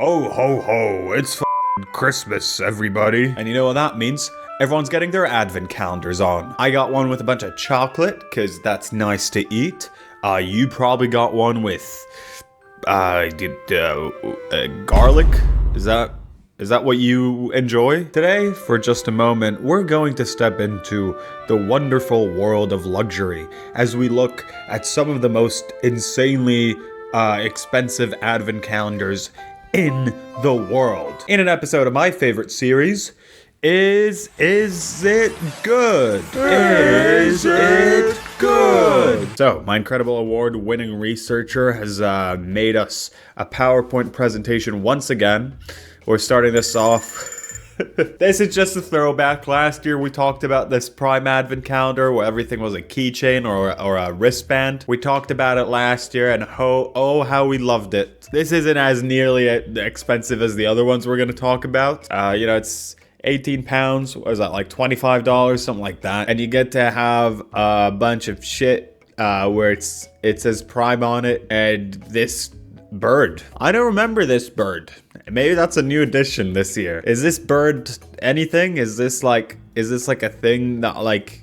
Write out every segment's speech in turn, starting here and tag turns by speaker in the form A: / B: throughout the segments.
A: Ho ho ho, it's Christmas, everybody. And you know what that means? Everyone's getting their advent calendars on. I got one with a bunch of chocolate, because that's nice to eat. You probably got one with, garlic? Is that what you enjoy? Today, for just a moment, we're going to step into the wonderful world of luxury as we look at some of the most insanely expensive advent calendars in the world. In an episode of my favorite series, Is It Good? Is It Good? So, my incredible award-winning researcher has made us a PowerPoint presentation once again. We're starting this off. This is just a throwback. Last year we talked about this Prime Advent calendar where everything was a keychain or a wristband. We talked about it last year and how we loved it. This isn't as nearly expensive as the other ones we're going to talk about. It's 18 pounds. What is that, like $25, something like that. And you get to have a bunch of shit where it says Prime on it and this bird. I don't remember this bird. Maybe that's a new addition this year. Is this bird anything? Is this like a thing that like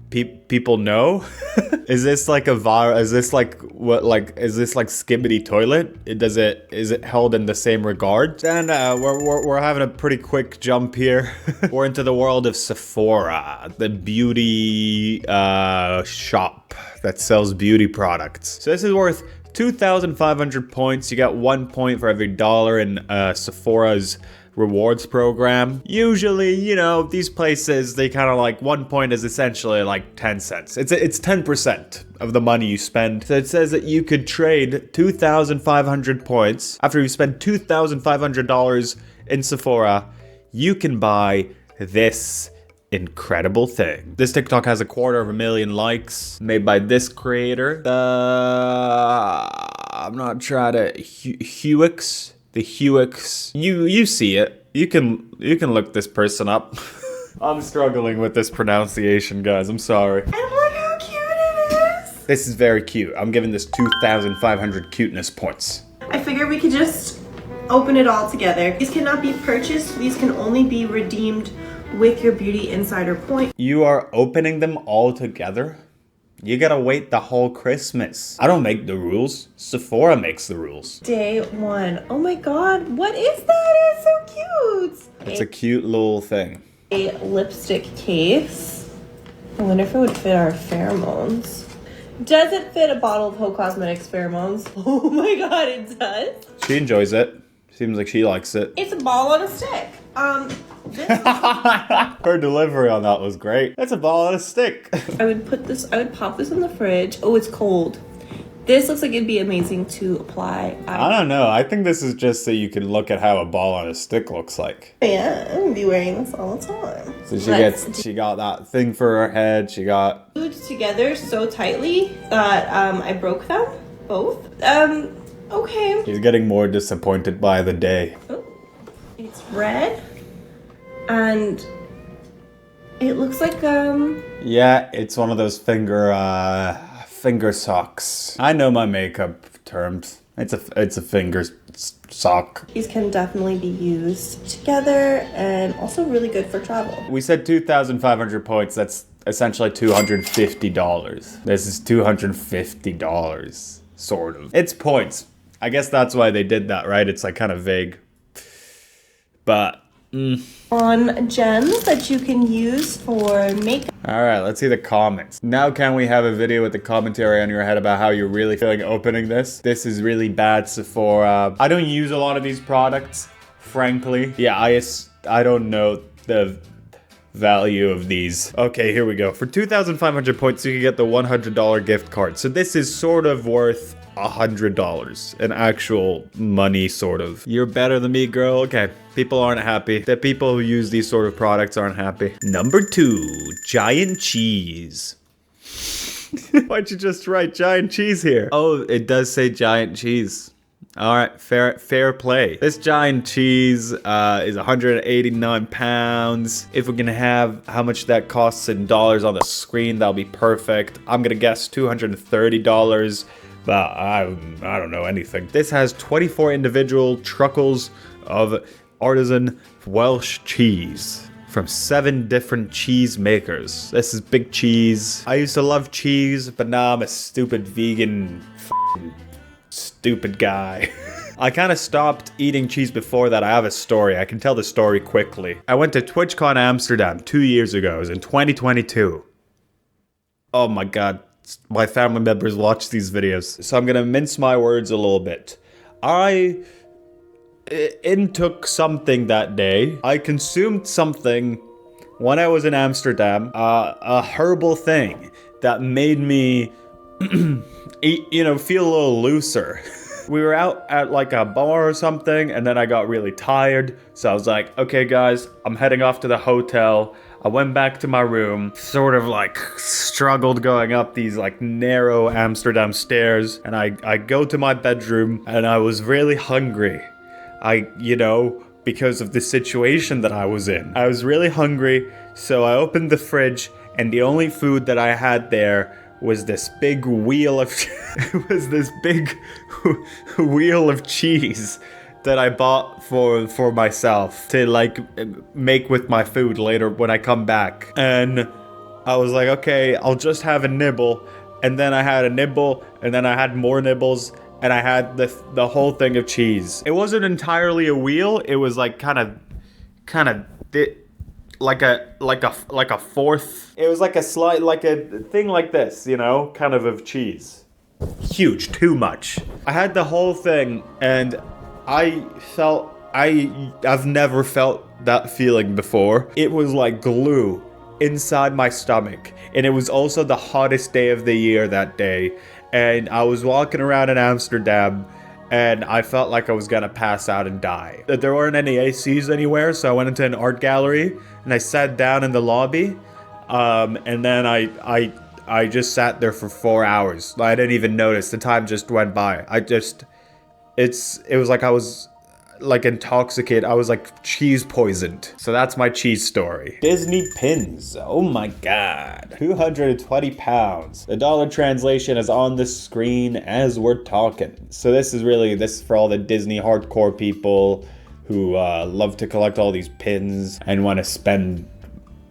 A: people know? Is this like a viral? Is this like what? Like is this like Skibbity Toilet? Is it held in the same regard? And we're having a pretty quick jump here. We're into the world of Sephora, the beauty shop that sells beauty products. So this is worth 2,500 points. You get 1 point for every dollar in Sephora's rewards program. Usually, these places, they kind of like 1 point is essentially like 10 cents. It's 10% of the money you spend. So it says that you could trade 2,500 points. After you spend $2,500 in Sephora, you can buy this incredible thing. This TikTok has 250,000 likes, made by this creator. I'm not trying to Hewix. The Hewix. You see it. You can look this person up. I'm struggling with this pronunciation, guys. I'm sorry.
B: And look how cute it is.
A: This is very cute. I'm giving this 2,500 cuteness points.
B: I figured we could just open it all together. These cannot be purchased. These can only be redeemed with your Beauty Insider point.
A: You are opening them all together? You gotta wait the whole Christmas. I don't make the rules. Sephora makes the rules.
B: Day one. Oh my god, what is that? It's so cute.
A: It's a cute little thing.
B: A lipstick case. I wonder if it would fit our pheromones. Does it fit a bottle of Ho Cosmetics pheromones? Oh my god, it does.
A: She enjoys it. Seems like she likes it.
B: It's a ball on a stick.
A: Her delivery on that was great. It's a ball on a stick.
B: I would pop this in the fridge. Oh, it's cold. This looks like it'd be amazing to apply.
A: I don't know. I think this is just so you can look at how a ball on a stick looks like.
B: Yeah, I'm gonna be wearing this all the time.
A: So she got that thing for her head. She got
B: glued together so tightly that I broke them both. Okay.
A: She's getting more disappointed by the day.
B: Oh, it's red, and it looks like
A: Yeah, it's one of those finger socks. I know my makeup terms. It's a finger sock.
B: These can definitely be used together, and also really good for travel.
A: We said 2,500 points. That's essentially $250. This is $250, sort of. It's points. I guess that's why they did that, right? It's like kind of vague. But
B: on gems that you can use for makeup.
A: All right, let's see the comments. Now can we have a video with the commentary on your head about how you're really feeling opening this? This is really bad, Sephora. I don't use a lot of these products, frankly. Yeah, I don't know the value of these. Okay, here we go. For 2,500 points, you can get the $100 gift card. So this is sort of worth $100 in actual money, sort of. You're better than me, girl. Okay, people aren't happy. The people who use these sort of products aren't happy. Number 2, giant cheese. Why'd you just write giant cheese here? Oh, it does say giant cheese. All right, fair play. This giant cheese is 189 pounds. If we're gonna have how much that costs in dollars on the screen, that'll be perfect. I'm gonna guess $230. I don't know anything. This has 24 individual truckles of artisan Welsh cheese from 7 different cheese makers. This is big cheese. I used to love cheese, but now I'm a stupid vegan stupid guy. I kind of stopped eating cheese before that. I have a story. I can tell the story quickly. I went to TwitchCon Amsterdam 2 years ago. It was in 2022. Oh my god. My family members watch these videos. So I'm gonna mince my words a little bit. I intook something that day. I consumed something when I was in Amsterdam. A herbal thing that made me, feel a little looser. We were out at like a bar or something, and then I got really tired. So I was like, okay guys, I'm heading off to the hotel. I went back to my room, sort of like struggled going up these like narrow Amsterdam stairs. And I go to my bedroom and I was really hungry. Because of the situation that I was in. I was really hungry, so I opened the fridge, and the only food that I had there was this big wheel of wheel of cheese that I bought for myself to like make with my food later when I come back. And I was like, okay, I'll just have a nibble. And then I had a nibble, and then I had more nibbles, and I had the whole thing of cheese. It wasn't entirely a wheel. It was like kind of like a fourth. It was like a slight, like a thing like this, kind of cheese. Huge, too much. I had the whole thing, and I've never felt that feeling before. It was like glue inside my stomach, and it was also the hottest day of the year that day. And I was walking around in Amsterdam, and I felt like I was gonna pass out and die. There weren't any ACs anywhere, so I went into an art gallery, and I sat down in the lobby, and then I just sat there for 4 hours. I didn't even notice. The time just went by. It was like I was like intoxicated. I was like cheese poisoned. So that's my cheese story. Disney pins. Oh my god. 220 pounds. The dollar translation is on the screen as we're talking. So this is for all the Disney hardcore people who love to collect all these pins and want to spend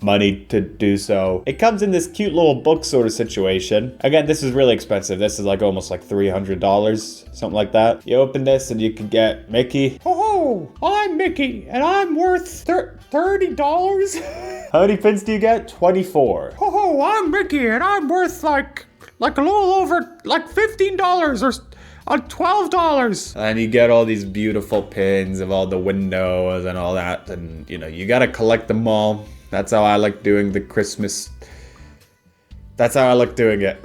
A: money to do so. It comes in this cute little book sort of situation. Again, this is really expensive. This is like almost like $300, something like that. You open this and you can get Mickey. Oh, I'm Mickey and I'm worth $30. How many pins do you get? 24. Oh, I'm Mickey and I'm worth like a little over like $15 or $12. And you get all these beautiful pins of all the windows and all that, and you gotta collect them all. That's how I like doing the Christmas. That's how I like doing it.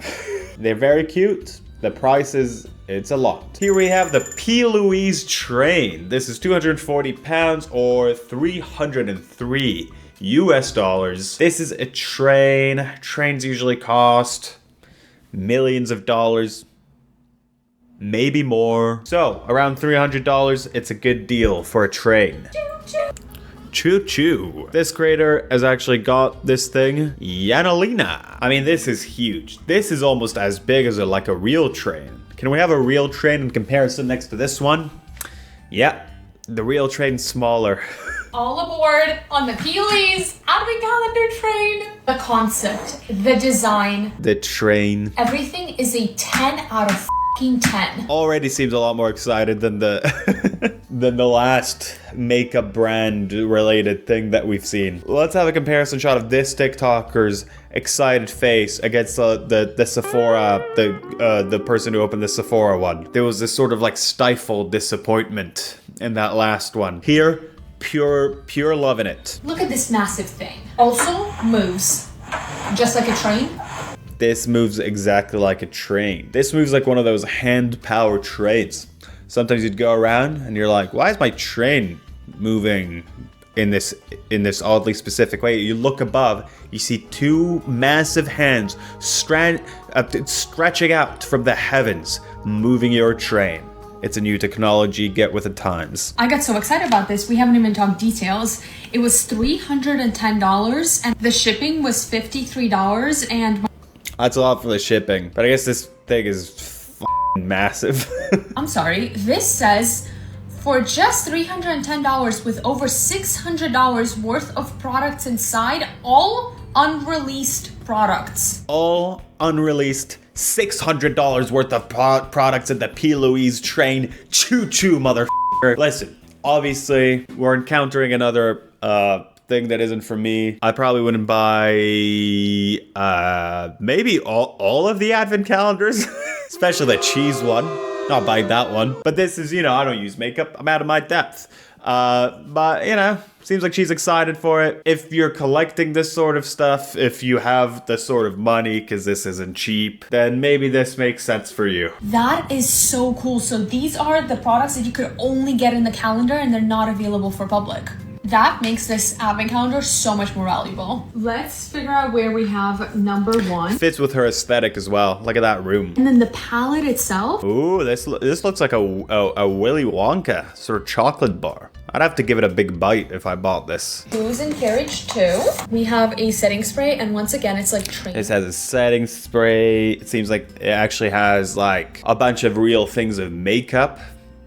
A: They're very cute. The price it's a lot. Here we have the P. Louise train. This is 240 pounds or 303 US dollars. This is a train. Trains usually cost millions of dollars, maybe more. So around $300, it's a good deal for a train. Choo choo. This creator has actually got this thing, Yanalina. I mean, this is huge. This is almost as big as a real train. Can we have a real train in comparison next to this one? Yeah, the real train's smaller.
C: All aboard on the P. Louise Advent Calendar train. The concept, the design,
A: the train.
C: Everything is a 10 out of 10.
A: Already seems a lot more excited than the than the last makeup brand related thing that we've seen. Let's have a comparison shot of this TikToker's excited face against the Sephora, the person who opened the Sephora one. There was this sort of like stifled disappointment in that last one. Here, pure loving it.
C: Look at this massive thing. Also moves just like a train.
A: This moves exactly like a train. This moves like one of those hand-powered trains. Sometimes you'd go around and you're like, why is my train moving in this oddly specific way? You look above, you see two massive hands stretching out from the heavens, moving your train. It's a new technology, get with the times.
C: I got so excited about this, we haven't even talked details. It was $310 and the shipping was $53 and...
A: That's a lot for the shipping, but I guess this thing is massive.
C: I'm sorry, this says for just $310 with over $600 worth of products inside, all unreleased products.
A: All unreleased $600 worth of products in the P. Louise train. Choo-choo, motherfucker. Listen, obviously, we're encountering another thing that isn't for me. I probably wouldn't buy maybe all of the advent calendars, especially the cheese one. Not buying that one. But this is, you know, I don't use makeup. I'm out of my depth. But, you know, seems like she's excited for it. If you're collecting this sort of stuff, if you have the sort of money, because this isn't cheap, then maybe this makes sense for you.
C: That is so cool. So these are the products that you could only get in the calendar and they're not available for public. That makes this advent calendar so much more valuable. Let's figure out where we have number 1.
A: Fits with her aesthetic as well. Look at that room.
C: And then the palette itself.
A: Ooh, this looks like a Willy Wonka sort of chocolate bar. I'd have to give it a big bite if I bought this.
C: Booze and Carriage 2. We have a setting spray, and once again, it's like train.
A: This has a setting spray. It seems like it actually has like a bunch of real things of makeup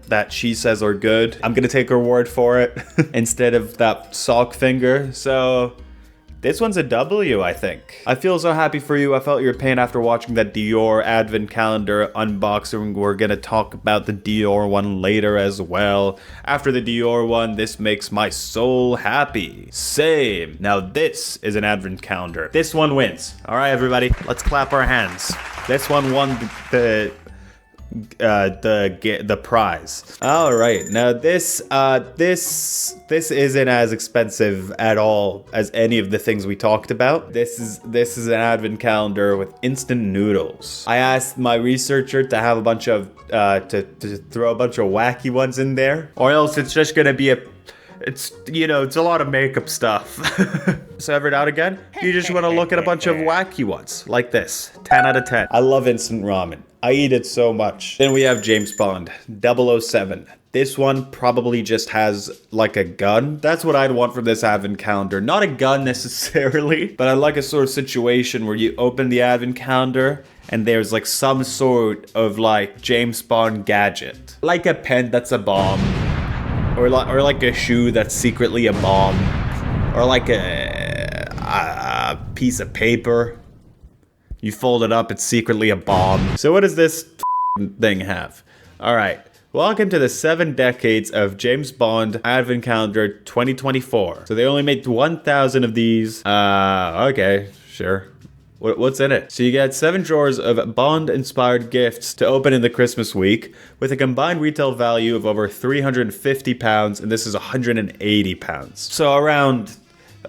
A: that she says are good. I'm gonna take her word for it instead of that sock finger. So this one's a W, I think. I feel so happy for you. I felt your pain after watching that Dior advent calendar unboxing. We're gonna talk about the Dior one later as well. After the Dior one, this makes my soul happy. Same. Now this is an advent calendar. This one wins. All right, everybody, let's clap our hands. This one won the prize. All right, now this isn't as expensive at all as any of the things we talked about. This is an advent calendar with instant noodles. I asked my researcher to have a bunch of to throw a bunch of wacky ones in there, or else it's just gonna be it's a lot of makeup stuff. So every now and again, you just want to look at a bunch of wacky ones like this. 10 out of 10. I love instant ramen. I eat it so much. Then we have James Bond 007. This one probably just has like a gun. That's what I'd want from this advent calendar. Not a gun necessarily, but I'd like a sort of situation where you open the advent calendar and there's like some sort of like James Bond gadget. Like a pen that's a bomb. Or like a shoe that's secretly a bomb. Or like a piece of paper. You fold it up, it's secretly a bomb. So what does this thing have? All right. Welcome to the 7 decades of James Bond Advent Calendar 2024. So they only made 1,000 of these. Okay, sure. What's in it? So you get 7 drawers of Bond-inspired gifts to open in the Christmas week with a combined retail value of over £350, and this is £180. So around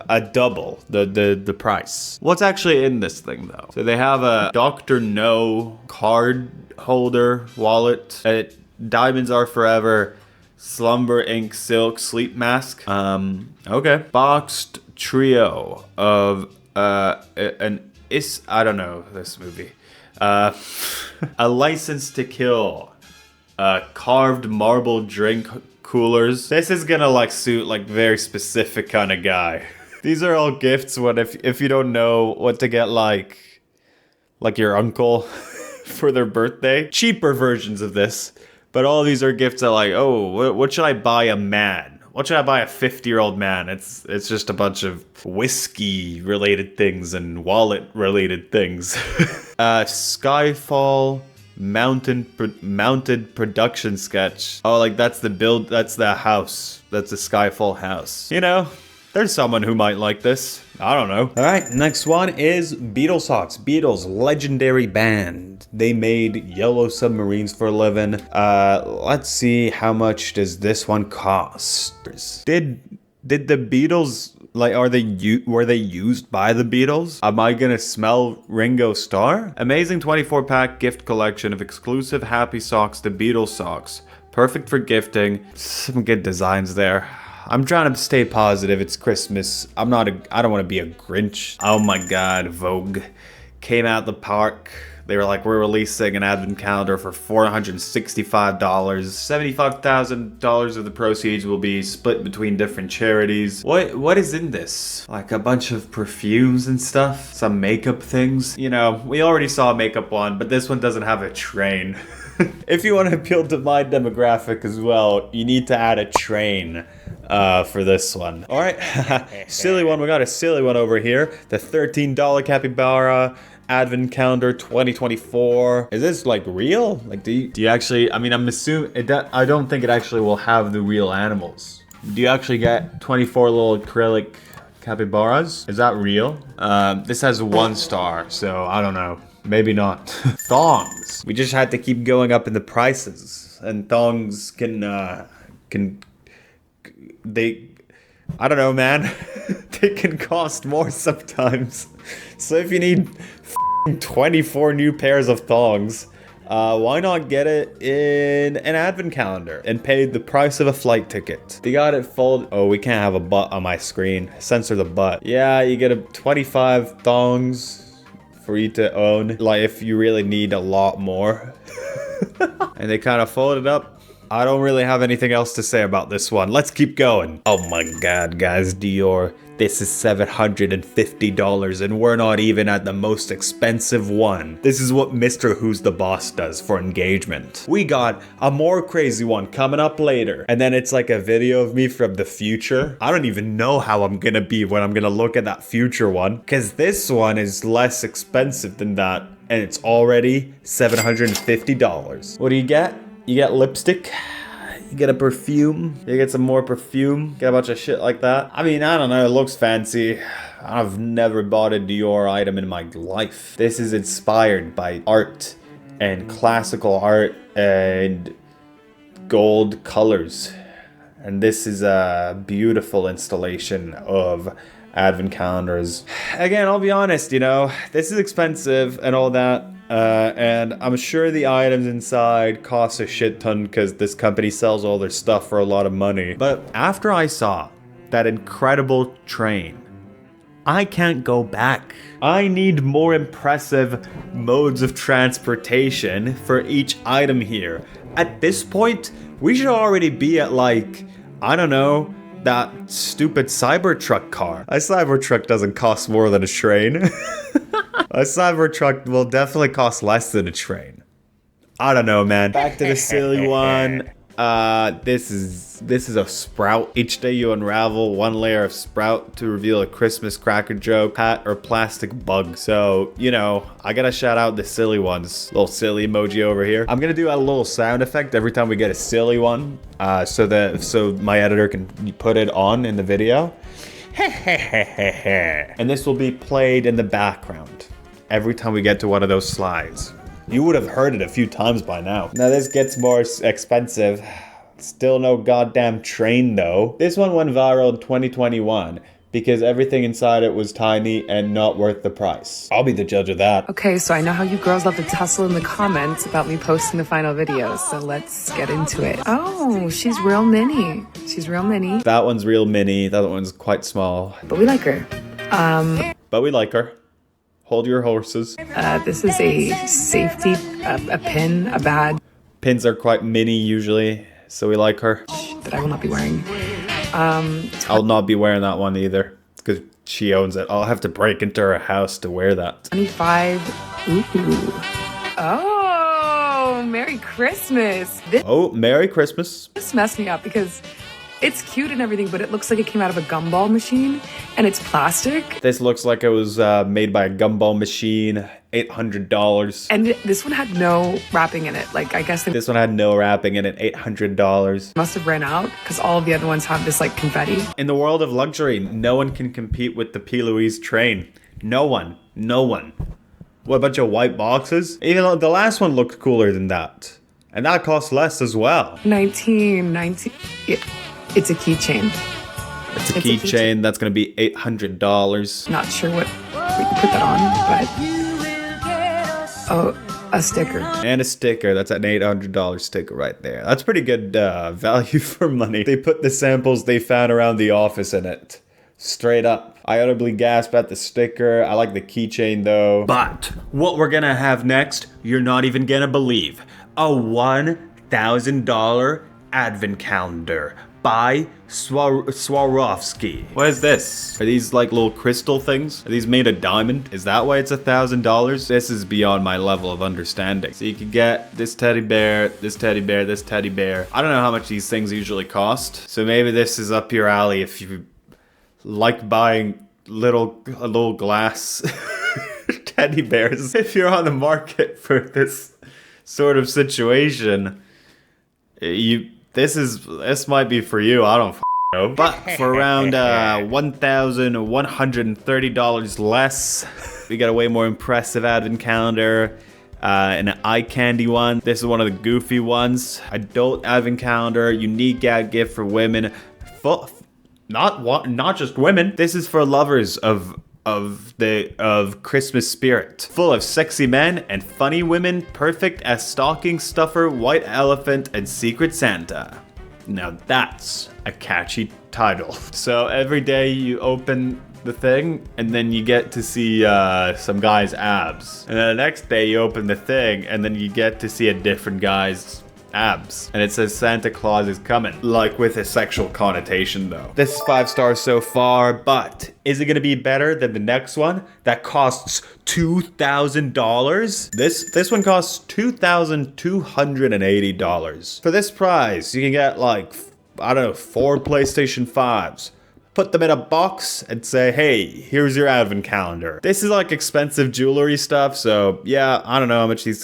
A: a double the price. What's actually in this thing though? So they have a Dr. No card holder wallet, a Diamonds Are Forever Slumber Ink Silk Sleep Mask. Okay. Boxed trio of I don't know this movie. A License to Kill. Carved marble drink coolers. This is gonna like suit like very specific kind of guy. These are all gifts when if you don't know what to get like your uncle for their birthday. Cheaper versions of this. But all these are gifts that like, oh, what should I buy a man? What should I buy a 50-year-old man? It's just a bunch of whiskey-related things and wallet-related things. Skyfall mounted production sketch. Oh, like that's the house. That's the Skyfall house. You know, there's someone who might like this. I don't know. All right, next one is Beatles socks. Beatles, legendary band. They made Yellow Submarines for a living. Let's see, how much does this one cost? Did the Beatles, like, were they used by the Beatles? Am I gonna smell Ringo Starr? Amazing 24-pack gift collection of exclusive Happy Socks to Beatles socks. Perfect for gifting. Some good designs there. I'm trying to stay positive. It's Christmas. I don't want to be a Grinch. Oh my God, Vogue came out the park. They were like, we're releasing an advent calendar for $465. $75,000 of the proceeds will be split between different charities. What is in this? Like a bunch of perfumes and stuff? Some makeup things? You know, we already saw a makeup one, but this one doesn't have a train. If you want to appeal to my demographic as well, you need to add a train for this one. All right, silly one. We got a silly one over here. The $13 capybara advent calendar 2024. Is this like real? Like, do you actually? I mean, I'm assuming it. I don't think it actually will have the real animals. Do you actually get 24 little acrylic capybaras? Is that real? This has 1 star, so I don't know. Maybe not. Thongs. We just had to keep going up in the prices, and thongs can they, I don't know, man. They can cost more sometimes. So if you need 24 new pairs of thongs, why not get it in an advent calendar and pay the price of a flight ticket? They got it fold. Oh, we can't have a butt on my screen. Censor the butt. Yeah, you get a 25 thongs for you to own, like if you really need a lot more. And they kind of fold it up. I don't really have anything else to say about this one. Let's keep going. Oh my god, guys, Dior. This is $750 and we're not even at the most expensive one. This is what Mr. Who's the Boss does for engagement. We got a more crazy one coming up later. And then it's like a video of me from the future. I don't even know how I'm gonna be when I'm gonna look at that future one, because this one is less expensive than that and it's already $750. What do you get? You get lipstick. You get a perfume. You get some more perfume. Get a bunch of shit like that. I mean, I don't know. It looks fancy. I've never bought a Dior item in my life. This is inspired by art and classical art and gold colors. And this is a beautiful installation of advent calendars. Again, I'll be honest, you know, this is expensive and all that. And I'm sure the items inside cost a shit ton because this company sells all their stuff for a lot of money. But after I saw that incredible train, I can't go back. I need more impressive modes of transportation for each item here. At this point, we should already be at like, I don't know, that stupid Cybertruck car. A Cybertruck doesn't cost more than a train. A Cybertruck will definitely cost less than a train. I don't know, man. Back to the silly one. This is a sprout. Each day you unravel 1 layer of sprout to reveal a Christmas cracker joke, hat, or plastic bug. So, you know, I gotta shout out the silly ones. Little silly emoji over here. I'm gonna do a little sound effect every time we get a silly one, so my editor can put it on in the video. And this will be played in the background every time we get to one of those slides. You would have heard it a few times by now. Now this gets more expensive. Still no goddamn train though. This one went viral in 2021 because everything inside it was tiny and not worth the price. I'll be the judge of that.
D: Okay, so I know how you girls love to tussle in the comments about me posting the final video, so let's get into it. Oh, she's real mini. She's real mini.
A: That one's real mini. That one's quite small.
D: But we like her.
A: But we like her. Hold your horses.
D: This is a safety, a pin, a badge
A: Pins are quite mini usually, so we like her.
D: that I will not be wearing.
A: I'll not be wearing that one either because she owns it. I'll have to break into her house to wear that.
D: 25. Ooh. Oh, Merry Christmas.
A: Oh, Merry Christmas.
D: This messed me up because it's cute and everything, but it looks like it came out of a gumball machine and it's plastic.
A: This looks like it was made by a gumball machine. $800.
D: And this one had no wrapping in it. Like, I guess they
A: This one had no wrapping in it. $800.
D: must have ran out because all of the other ones have this like confetti.
A: In the world of luxury, no one can compete with the P. Louise train. No one. No one. What, a bunch of white boxes? Even though the last one looked cooler than that. And that cost less as well.
D: 19. It's a keychain.
A: It's a keychain. That's going to be $800.
D: Not sure what you put that on, but oh, a sticker.
A: And a sticker. That's an $800 sticker right there. That's pretty good value for money. They put the samples they found around the office in it. Straight up. I audibly gasp at the sticker. I like the keychain though. But what we're gonna have next, you're not even gonna believe. A $1,000 advent calendar. by Swarovski. What is this? Are these like little crystal things? Are these made of diamond? Is that why it's $1,000? This is beyond my level of understanding. So you can get this teddy bear, this teddy bear, this teddy bear. I don't know how much these things usually cost. So maybe this is up your alley if you like buying a little glass teddy bears. If you're on the market for this sort of situation, this might be for you. I don't know. But for around $1,130 less, we got a way more impressive advent calendar. An eye candy one. This is one of the goofy ones. Adult advent calendar, unique gift for women. Not just women. This is for lovers of Christmas spirit. Full of sexy men and funny women, perfect as stocking stuffer, white elephant, and secret Santa. Now that's a catchy title. So every day you open the thing and then you get to see some guy's abs. And then the next day you open the thing and then you get to see a different guy's abs. And it says Santa Claus is coming. Like with a sexual connotation though. This is 5 stars so far, but is it gonna be better than the next one that costs $2,000? This one costs $2,280. For this price, you can get like, I don't know, 4 PlayStation 5s. Put them in a box and say, hey, here's your advent calendar. This is like expensive jewelry stuff, so yeah, I don't know how much these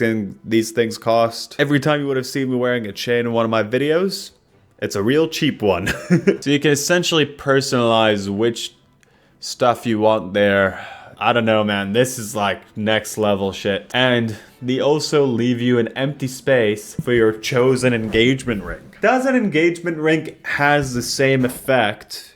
A: things cost. Every time you would have seen me wearing a chain in one of my videos, it's a real cheap one. So you can essentially personalize which stuff you want there. I don't know, man. This is like next level shit. And they also leave you an empty space for your chosen engagement ring. Does an engagement ring has the same effect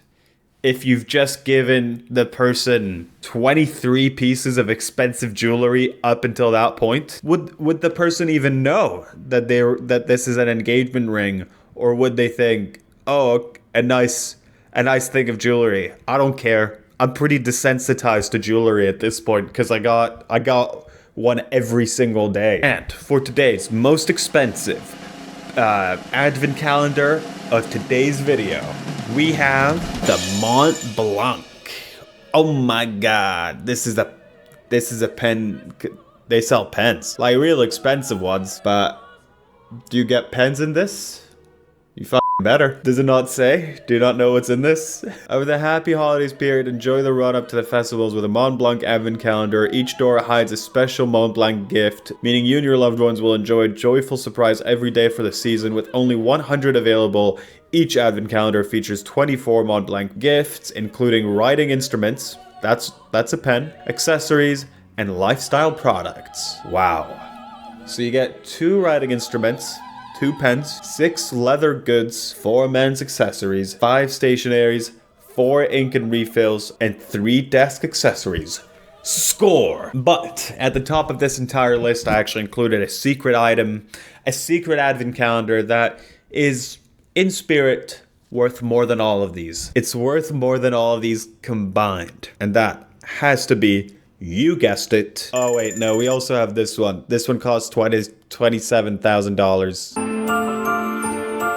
A: if you've just given the person 23 pieces of expensive jewelry up until that point? Would the person even know that this is an engagement ring, or would they think, oh, a nice thing of jewelry? I don't care. I'm pretty desensitized to jewelry at this point because I got one every single day. And for today's most expensive advent calendar of today's video, we have the Mont Blanc. Oh my god, this is a pen. They sell pens, like real expensive ones, but do you get pens in this? You better. Does it not say? Do you not know what's in this? Over the happy holidays period, enjoy the run up to the festivals with a Mont Blanc advent calendar. Each door hides a special Mont Blanc gift, meaning you and your loved ones will enjoy a joyful surprise every day for the season. With only 100 available, each advent calendar features 24 Mont Blanc gifts, including writing instruments, that's a pen, accessories, and lifestyle products. Wow. So you get 2 writing instruments, 2 pens, 6 leather goods, 4 men's accessories, 5 stationaries, 4 ink and refills, and 3 desk accessories. Score! But at the top of this entire list, I actually included a secret item, a secret advent calendar that is, in spirit, worth more than all of these. It's worth more than all of these combined. And that has to be, you guessed it. Oh wait, no, we also have this one. This one costs $27,000.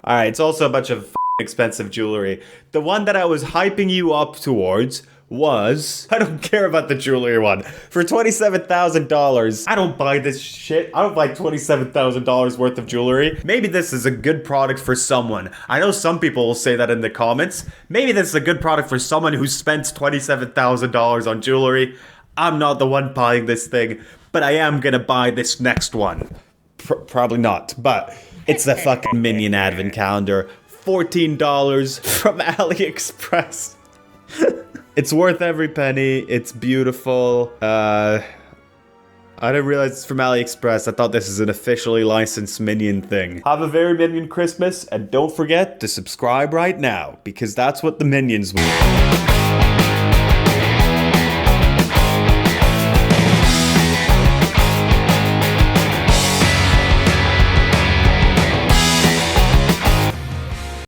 A: Alright, it's also a bunch of expensive jewelry. The one that I was hyping you up towards was, I don't care about the jewelry one, for $27,000. I don't buy this shit. I don't buy $27,000 worth of jewelry. Maybe this is a good product for someone. I know some people will say that in the comments. Maybe this is a good product for someone who spends $27,000 on jewelry. I'm not the one buying this thing, but I am gonna buy this next one. Probably not, but it's the fucking Minion Advent Calendar. $14 from AliExpress. It's worth every penny. It's beautiful. I didn't realize it's from AliExpress. I thought this is an officially licensed Minion thing. Have a very Minion Christmas, and don't forget to subscribe right now, because that's what the Minions want.